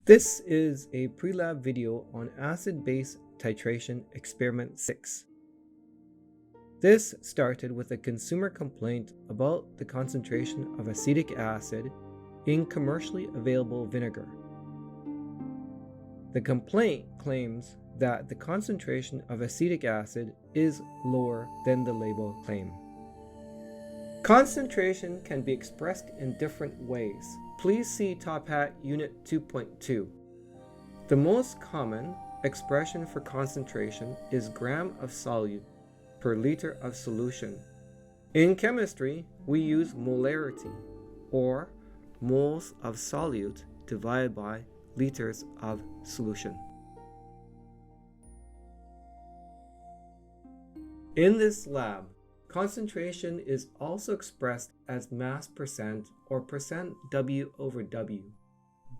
This is a Prelab video on acid-base titration experiment 6. This started with a consumer complaint about the concentration of acetic acid in commercially available vinegar. The complaint claims that the concentration of acetic acid is lower than the label claim. Concentration can be expressed in different ways. Please see Top Hat Unit 2.2. The most common expression for concentration is gram of solute per liter of solution. In chemistry, we use molarity, or moles of solute divided by liters of solution. In this lab, concentration is also expressed as mass percent or percent W over W.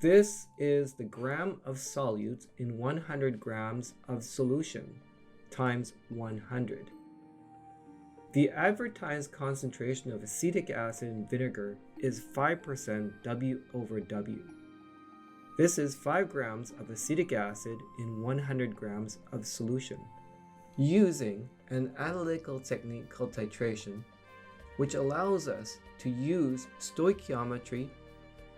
This is the gram of solute in 100 grams of solution times 100. The advertised concentration of acetic acid in vinegar is 5% W over W. This is 5 grams of acetic acid in 100 grams of solution. Using an analytical technique called titration, which allows us to use stoichiometry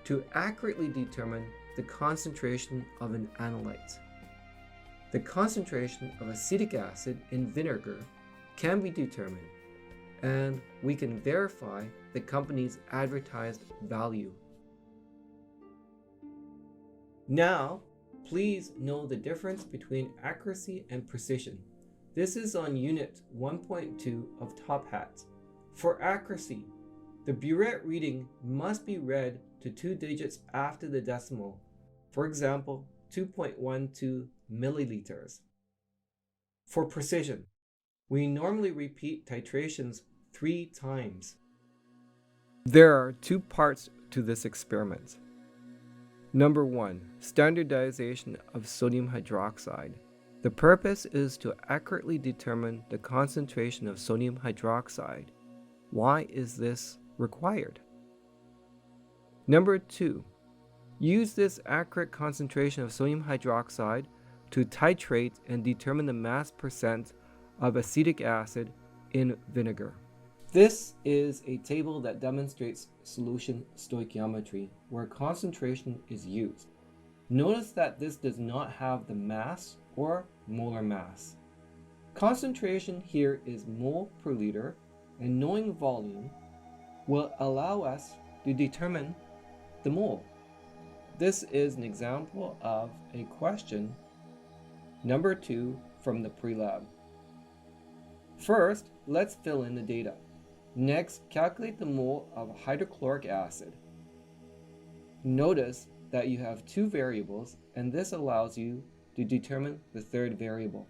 to accurately determine the concentration of an analyte. The concentration of acetic acid in vinegar can be determined, and we can verify the company's advertised value. Now, please know the difference between accuracy and precision. This is on Unit 1.2 of Top Hat. For accuracy, the burette reading must be read to 2 digits after the decimal, for example, 2.12 milliliters. For precision, we normally repeat titrations 3 times. There are 2 parts to this experiment. Number 1, standardization of sodium hydroxide. The purpose is to accurately determine the concentration of sodium hydroxide. Why is this required? Number 2, use this accurate concentration of sodium hydroxide to titrate and determine the mass percent of acetic acid in vinegar. This is a table that demonstrates solution stoichiometry where concentration is used. Notice that this does not have the mass or molar mass. Concentration here is mole per liter, and knowing volume will allow us to determine the mole. This is an example of a question number 2 from the Prelab. First, let's fill in the data. Next, calculate the mole of hydrochloric acid. Notice that you have 2 variables, and this allows you to determine the 3rd variable.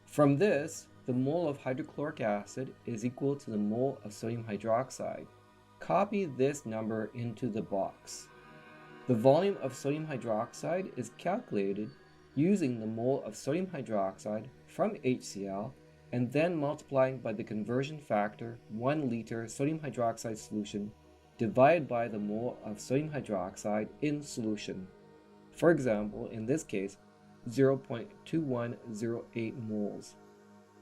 From this, the mole of hydrochloric acid is equal to the mole of sodium hydroxide. Copy this number into the box. The volume of sodium hydroxide is calculated using the mole of sodium hydroxide from HCl and then multiplying by the conversion factor 1 liter sodium hydroxide solution divided by the mole of sodium hydroxide in solution. For example, in this case, 0.2108 moles.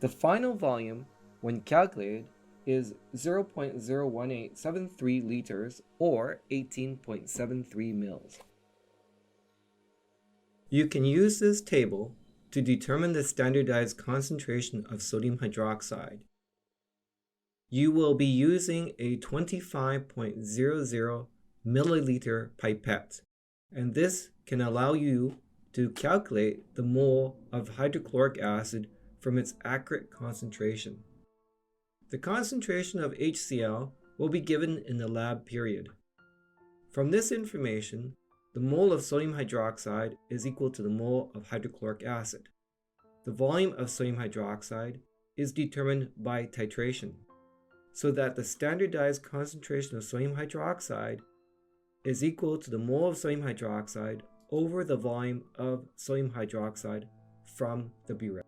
The final volume, when calculated, is 0.01873 liters or 18.73 mils. You can use this table to determine the standardized concentration of sodium hydroxide. You will be using a 25.00 milliliter pipette, and this can allow you to calculate the mole of hydrochloric acid from its accurate concentration. The concentration of HCl will be given in the lab period. From this information, the mole of sodium hydroxide is equal to the mole of hydrochloric acid. The volume of sodium hydroxide is determined by titration, so that the standardized concentration of sodium hydroxide is equal to the mole of sodium hydroxide over the volume of sodium hydroxide from the burette.